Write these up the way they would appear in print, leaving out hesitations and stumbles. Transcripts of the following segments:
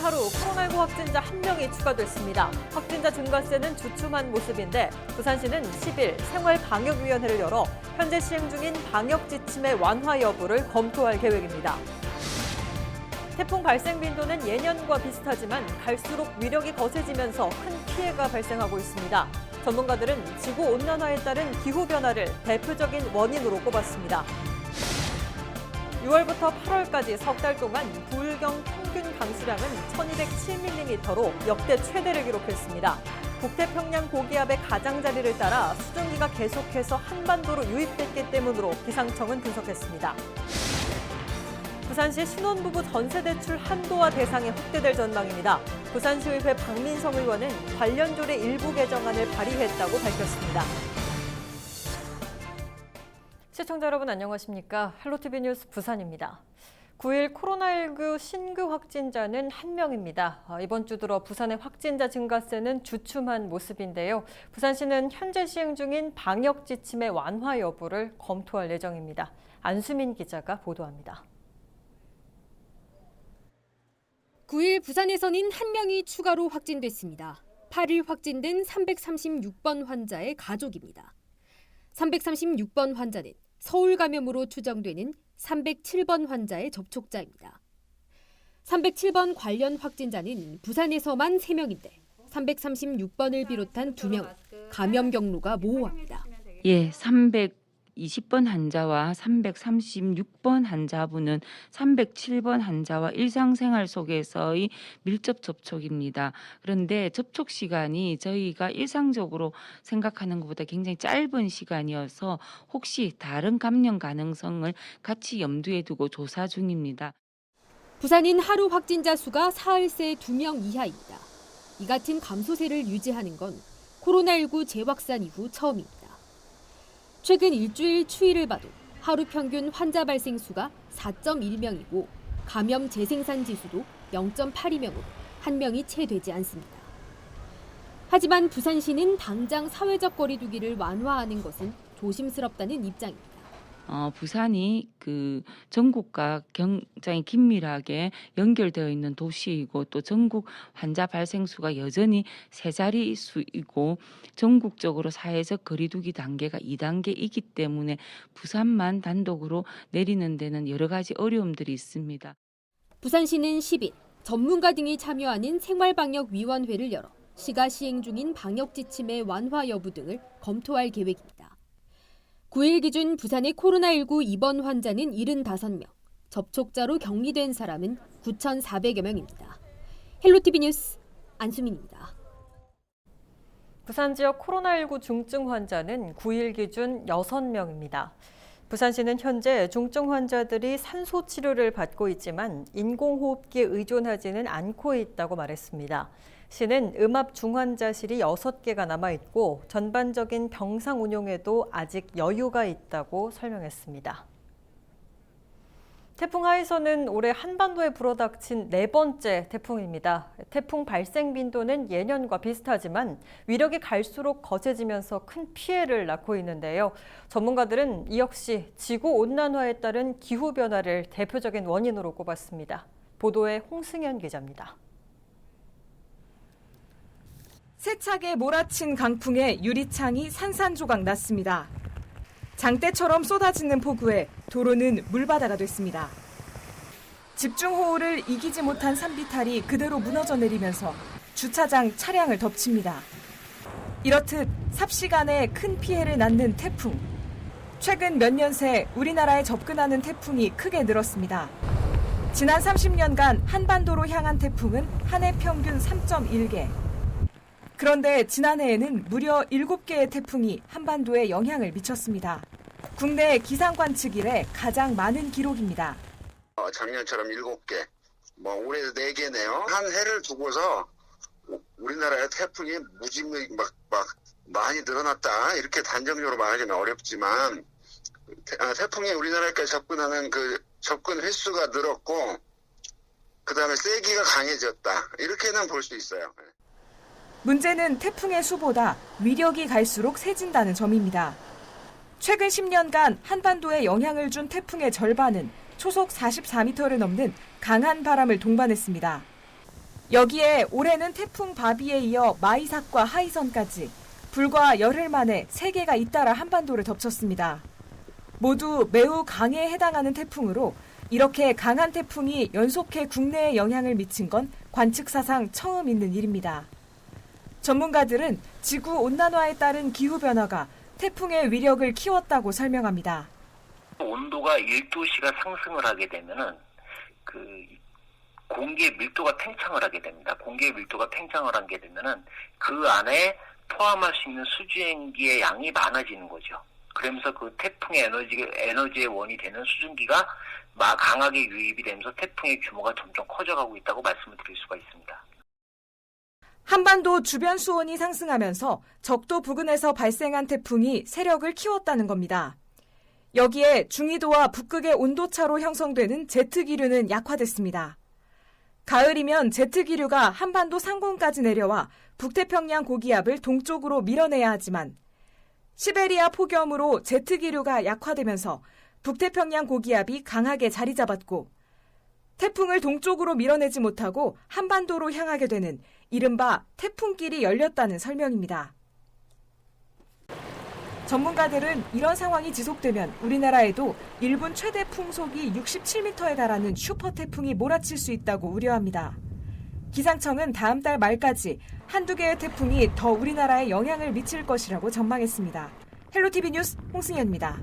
하루 코로나19 확진자 1명이 추가됐습니다. 확진자 증가세는 주춤한 모습인데 부산시는 10일 생활방역위원회를 열어 현재 시행 중인 방역 지침의 완화 여부를 검토할 계획입니다. 태풍 발생 빈도는 예년과 비슷하지만 갈수록 위력이 거세지면서 큰 피해가 발생하고 있습니다. 전문가들은 지구온난화에 따른 기후변화를 대표적인 원인으로 꼽았습니다. 6월부터 8월까지 석 달 동안 부울경 평균 강수량은 1207mm로 역대 최대를 기록했습니다. 북태평양 고기압의 가장자리를 따라 수증기가 계속해서 한반도로 유입됐기 때문으로 기상청은 분석했습니다. 부산시 신혼부부 전세대출 한도화 대상이 확대될 전망입니다. 부산시의회 박민성 의원은 관련 조례 일부 개정안을 발의했다고 밝혔습니다. 시청자 여러분 안녕하십니까? 헬로티비 뉴스 부산입니다. 9일 코로나19 신규 확진자는 1명입니다. 이번 주 들어 부산의 확진자 증가세는 주춤한 모습인데요. 부산시는 현재 시행 중인 방역 지침의 완화 여부를 검토할 예정입니다. 안수민 기자가 보도합니다. 9일 부산에서는 1명이 추가로 확진됐습니다. 8일 확진된 336번 환자의 가족입니다. 336번 환자는 서울 감염으로 추정되는 307번 환자의 접촉자입니다. 307번 관련 확진자는 부산에서만 3명인데 336번을 비롯한 2명은 감염 경로가 모호합니다. 320번 환자와 336번 환자분은 307번 환자와 일상생활 속에서의 밀접 접촉입니다. 그런데 접촉 시간이 저희가 일상적으로 생각하는 것보다 굉장히 짧은 시간이어서 혹시 다른 감염 가능성을 같이 염두에 두고 조사 중입니다. 부산인 하루 확진자 수가 사흘새 2명 이하입니다. 이 같은 감소세를 유지하는 건 코로나19 재확산 이후 처음입니다. 최근 일주일 추이를 봐도 하루 평균 환자 발생 수가 4.1명이고 감염 재생산 지수도 0.82명으로 1명이 채 되지 않습니다. 하지만 부산시는 당장 사회적 거리 두기를 완화하는 것은 조심스럽다는 입장입니다. 부산이 전국과 굉장히 긴밀하게 연결되어 있는 도시이고 또 전국 환자 발생 수가 여전히 3자리 수이고 전국적으로 사회적 거리두기 단계가 2단계이기 때문에 부산만 단독으로 내리는 데는 여러 가지 어려움들이 있습니다. 부산시는 10일 전문가 등이 참여하는 생활방역위원회를 열어 시가 시행 중인 방역 지침의 완화 여부 등을 검토할 계획입니다. 9일 기준 부산의 코로나19 입원 환자는 75명, 접촉자로 격리된 사람은 9,400여 명입니다. 헬로티비 뉴스 안수민입니다. 부산 지역 코로나19 중증 환자는 9일 기준 6명입니다. 부산시는 현재 중증 환자들이 산소 치료를 받고 있지만 인공호흡기에 의존하지는 않고 있다고 말했습니다. 시는 음압 중환자실이 6개가 남아있고 전반적인 병상 운용에도 아직 여유가 있다고 설명했습니다. 태풍 하이선은 올해 한반도에 불어닥친 4번째 태풍입니다. 태풍 발생 빈도는 예년과 비슷하지만 위력이 갈수록 거세지면서 큰 피해를 낳고 있는데요. 전문가들은 이 역시 지구온난화에 따른 기후변화를 대표적인 원인으로 꼽았습니다. 보도에 홍승현 기자입니다. 세차게 몰아친 강풍에 유리창이 산산조각 났습니다. 장대처럼 쏟아지는 폭우에 도로는 물바다가 됐습니다. 집중호우를 이기지 못한 산비탈이 그대로 무너져 내리면서 주차장 차량을 덮칩니다. 이렇듯 삽시간에 큰 피해를 낳는 태풍. 최근 몇 년 새 우리나라에 접근하는 태풍이 크게 늘었습니다. 지난 30년간 한반도로 향한 태풍은 한 해 평균 3.1개. 그런데 지난해에는 무려 7개의 태풍이 한반도에 영향을 미쳤습니다. 국내 기상관측 이래 가장 많은 기록입니다. 작년처럼 7개, 올해도 4개네요. 한 해를 두고서 우리나라의 태풍이 무지무지 많이 늘어났다 이렇게 단정적으로 말하기는 어렵지만 태풍이 우리나라까지 접근하는 접근 횟수가 늘었고 그다음에 세기가 강해졌다 이렇게는 볼 수 있어요. 문제는 태풍의 수보다 위력이 갈수록 세진다는 점입니다. 최근 10년간 한반도에 영향을 준 태풍의 절반은 초속 44m를 넘는 강한 바람을 동반했습니다. 여기에 올해는 태풍 바비에 이어 마이삭과 하이선까지 불과 열흘 만에 3개가 잇따라 한반도를 덮쳤습니다. 모두 매우 강에 해당하는 태풍으로 이렇게 강한 태풍이 연속해 국내에 영향을 미친 건 관측사상 처음 있는 일입니다. 전문가들은 지구온난화에 따른 기후변화가 태풍의 위력을 키웠다고 설명합니다. 온도가 1도씨가 상승을 하게 되면은 공기의 밀도가 팽창을 하게 됩니다. 공기의 밀도가 팽창을 하게 되면은 그 안에 포함할 수 있는 수증기의 양이 많아지는 거죠. 그러면서 그 태풍의 에너지의 원이 되는 수증기가 강하게 유입이 되면서 태풍의 규모가 점점 커져가고 있다고 말씀을 드릴 수가 있습니다. 한반도 주변 수온이 상승하면서 적도 부근에서 발생한 태풍이 세력을 키웠다는 겁니다. 여기에 중위도와 북극의 온도차로 형성되는 제트기류는 약화됐습니다. 가을이면 제트기류가 한반도 상공까지 내려와 북태평양 고기압을 동쪽으로 밀어내야 하지만 시베리아 폭염으로 제트기류가 약화되면서 북태평양 고기압이 강하게 자리 잡았고 태풍을 동쪽으로 밀어내지 못하고 한반도로 향하게 되는 이른바 태풍길이 열렸다는 설명입니다. 전문가들은 이런 상황이 지속되면 우리나라에도 일본 최대 풍속이 67m에 달하는 슈퍼 태풍이 몰아칠 수 있다고 우려합니다. 기상청은 다음 달 말까지 한두 개의 태풍이 더 우리나라에 영향을 미칠 것이라고 전망했습니다. 헬로티비 뉴스 홍승현입니다.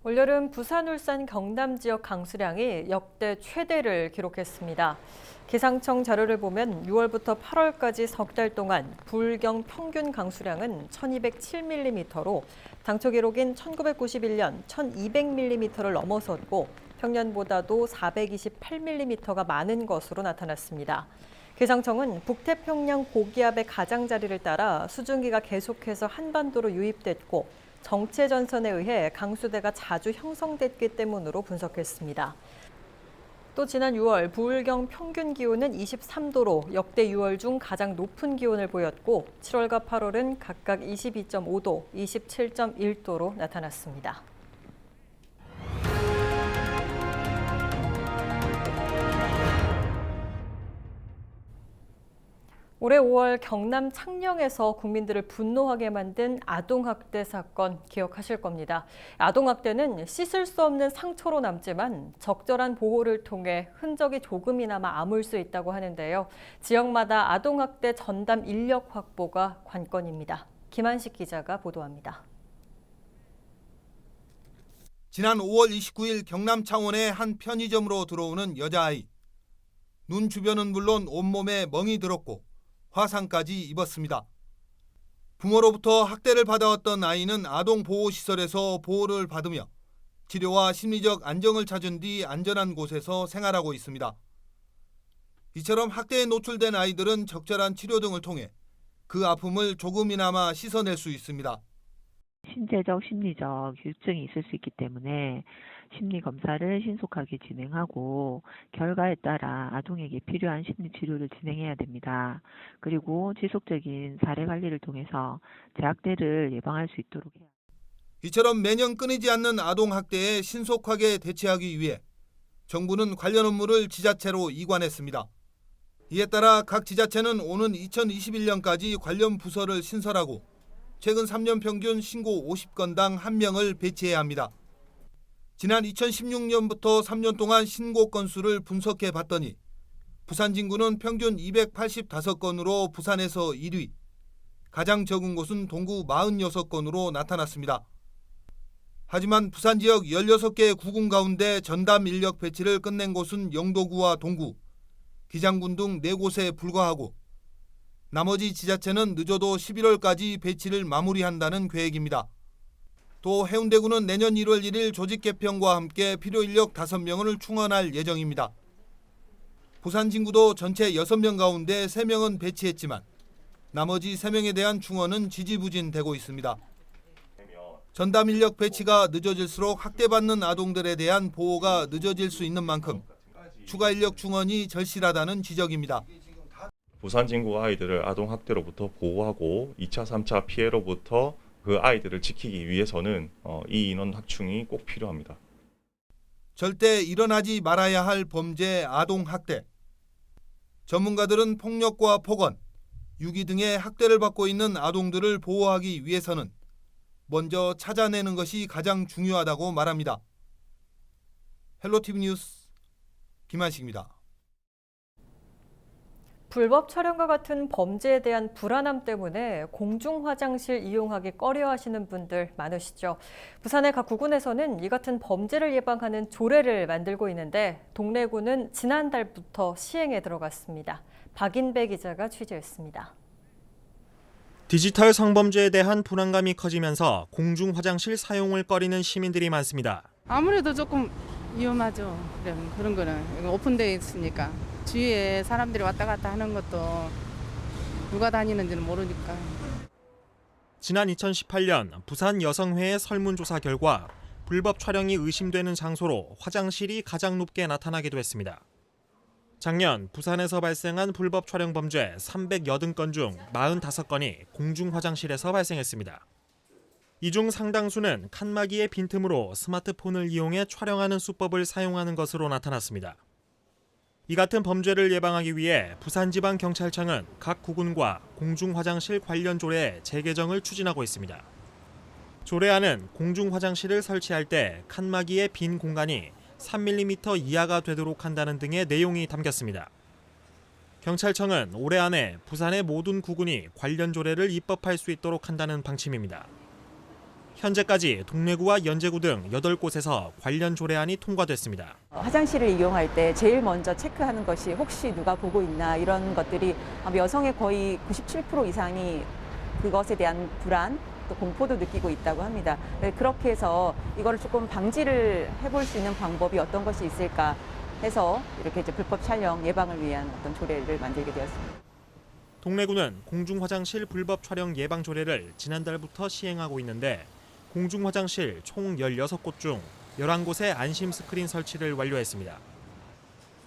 올여름 부산, 울산, 경남 지역 강수량이 역대 최대를 기록했습니다. 기상청 자료를 보면 6월부터 8월까지 석 달 동안 부울경 평균 강수량은 1207mm로 당초 기록인 1991년 1200mm를 넘어섰고 평년보다도 428mm가 많은 것으로 나타났습니다. 기상청은 북태평양 고기압의 가장자리를 따라 수증기가 계속해서 한반도로 유입됐고 정체 전선에 의해 강수대가 자주 형성됐기 때문으로 분석했습니다. 또 지난 6월 부울경 평균 기온은 23도로 역대 6월 중 가장 높은 기온을 보였고 7월과 8월은 각각 22.5도, 27.1도로 나타났습니다. 올해 5월 경남 창녕에서 국민들을 분노하게 만든 아동학대 사건 기억하실 겁니다. 아동학대는 씻을 수 없는 상처로 남지만 적절한 보호를 통해 흔적이 조금이나마 아물 수 있다고 하는데요. 지역마다 아동학대 전담 인력 확보가 관건입니다. 김한식 기자가 보도합니다. 지난 5월 29일 경남 창원의 한 편의점으로 들어오는 여자아이. 눈 주변은 물론 온몸에 멍이 들었고 화상까지 입었습니다. 부모로부터 학대를 받아왔던 아이는 아동보호시설에서 보호를 받으며 치료와 심리적 안정을 찾은 뒤 안전한 곳에서 생활하고 있습니다. 이처럼 학대에 노출된 아이들은 적절한 치료 등을 통해 그 아픔을 조금이나마 씻어낼 수 있습니다. 신체적, 심리적 유증이 있을 수 있기 때문에 심리검사를 신속하게 진행하고 결과에 따라 아동에게 필요한 심리치료를 진행해야 됩니다. 그리고 지속적인 사례관리를 통해서 재학대를 예방할 수 있도록 해야 합니다. 이처럼 매년 끊이지 않는 아동학대에 신속하게 대처하기 위해 정부는 관련 업무를 지자체로 이관했습니다. 이에 따라 각 지자체는 오는 2021년까지 관련 부서를 신설하고 최근 3년 평균 신고 50건당 1명을 배치해야 합니다. 지난 2016년부터 3년 동안 신고 건수를 분석해 봤더니 부산 진구는 평균 285건으로 부산에서 1위, 가장 적은 곳은 동구 46건으로 나타났습니다. 하지만 부산 지역 16개 구군 가운데 전담 인력 배치를 끝낸 곳은 영도구와 동구, 기장군 등 4곳에 불과하고 나머지 지자체는 늦어도 11월까지 배치를 마무리한다는 계획입니다. 또 해운대구는 내년 1월 1일 조직 개편과 함께 필요 인력 5명을 충원할 예정입니다. 부산 진구도 전체 6명 가운데 3명은 배치했지만 나머지 3명에 대한 충원은 지지부진되고 있습니다. 전담 인력 배치가 늦어질수록 학대받는 아동들에 대한 보호가 늦어질 수 있는 만큼 추가 인력 충원이 절실하다는 지적입니다. 부산 진구 아이들을 아동학대로부터 보호하고 2차, 3차 피해로부터 그 아이들을 지키기 위해서는 이 인원 확충이 꼭 필요합니다. 절대 일어나지 말아야 할 범죄 아동학대. 전문가들은 폭력과 폭언, 유기 등의 학대를 받고 있는 아동들을 보호하기 위해서는 먼저 찾아내는 것이 가장 중요하다고 말합니다. 헬로티비 뉴스 김한식입니다. 불법 촬영과 같은 범죄에 대한 불안함 때문에 공중 화장실 이용하기 꺼려하시는 분들 많으시죠. 부산의 각 구군에서는 이 같은 범죄를 예방하는 조례를 만들고 있는데 동래구는 지난달부터 시행에 들어갔습니다. 박인배 기자가 취재했습니다. 디지털 성범죄에 대한 불안감이 커지면서 공중 화장실 사용을 꺼리는 시민들이 많습니다. 아무래도 조금 위험하죠. 그런 거는 오픈되어 있으니까 주위에 사람들이 왔다 갔다 하는 것도 누가 다니는지는 모르니까. 지난 2018년 부산 여성회의 설문조사 결과 불법 촬영이 의심되는 장소로 화장실이 가장 높게 나타나기도 했습니다. 작년 부산에서 발생한 불법 촬영 범죄 380건 중 45건이 공중 화장실에서 발생했습니다. 이 중 상당수는 칸막이의 빈틈으로 스마트폰을 이용해 촬영하는 수법을 사용하는 것으로 나타났습니다. 이 같은 범죄를 예방하기 위해 부산지방경찰청은 각 구군과 공중 화장실 관련 조례 재개정을 추진하고 있습니다. 조례안은 공중 화장실을 설치할 때 칸막이의 빈 공간이 3mm 이하가 되도록 한다는 등의 내용이 담겼습니다. 경찰청은 올해 안에 부산의 모든 구군이 관련 조례를 입법할 수 있도록 한다는 방침입니다. 현재까지 동래구와 연제구 등 8곳에서 관련 조례안이 통과됐습니다. 화장실을 이용할 때 제일 먼저 체크하는 것이 혹시 누가 보고 있나 이런 것들이 여성의 거의 97% 이상이 그것에 대한 불안 또 공포도 느끼고 있다고 합니다. 그렇게 해서 이거를 조금 방지를 해볼 수 있는 방법이 어떤 것이 있을까 해서 이렇게 이제 불법 촬영 예방을 위한 어떤 조례를 만들게 되었습니다. 동래구는 공중 화장실 불법 촬영 예방 조례를 지난달부터 시행하고 있는데 공중 화장실 총 16곳 중 11곳에 안심 스크린 설치를 완료했습니다.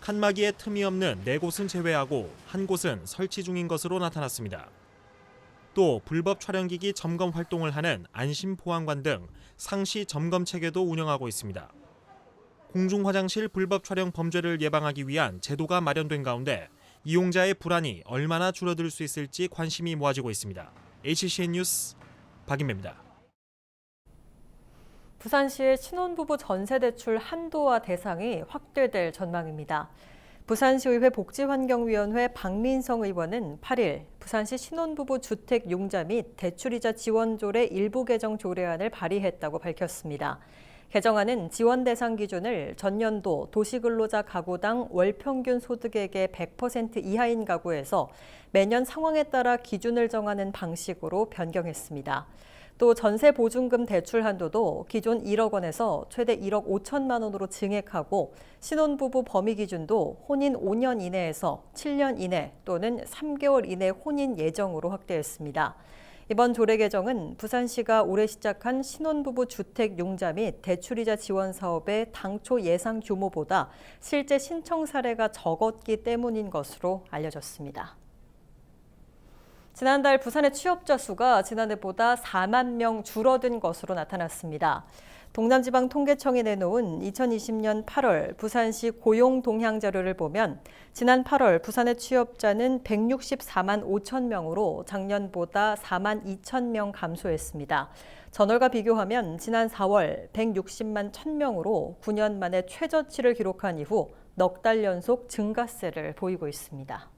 칸막이에 틈이 없는 4곳은 제외하고 1곳은 설치 중인 것으로 나타났습니다. 또 불법 촬영기기 점검 활동을 하는 안심 보안관 등 상시 점검 체계도 운영하고 있습니다. 공중 화장실 불법 촬영 범죄를 예방하기 위한 제도가 마련된 가운데 이용자의 불안이 얼마나 줄어들 수 있을지 관심이 모아지고 있습니다. HCN 뉴스 박인배입니다. 부산시의 신혼부부 전세대출 한도와 대상이 확대될 전망입니다. 부산시의회 복지환경위원회 박민성 의원은 8일 부산시 신혼부부 주택융자 및 대출이자 지원조례 일부 개정 조례안을 발의했다고 밝혔습니다. 개정안은 지원 대상 기준을 전년도 도시근로자 가구당 월평균 소득액의 100% 이하인 가구에서 매년 상황에 따라 기준을 정하는 방식으로 변경했습니다. 또 전세 보증금 대출 한도도 기존 1억 원에서 최대 1억 5천만 원으로 증액하고 신혼부부 범위 기준도 혼인 5년 이내에서 7년 이내 또는 3개월 이내 혼인 예정으로 확대했습니다. 이번 조례 개정은 부산시가 올해 시작한 신혼부부 주택융자 및 대출이자 지원 사업의 당초 예상 규모보다 실제 신청 사례가 적었기 때문인 것으로 알려졌습니다. 지난달 부산의 취업자 수가 지난해보다 4만 명 줄어든 것으로 나타났습니다. 동남지방통계청이 내놓은 2020년 8월 부산시 고용 동향 자료를 보면 지난 8월 부산의 취업자는 164만 5천 명으로 작년보다 4만 2천 명 감소했습니다. 전월과 비교하면 지난 4월 160만 1천 명으로 9년 만에 최저치를 기록한 이후 넉 달 연속 증가세를 보이고 있습니다.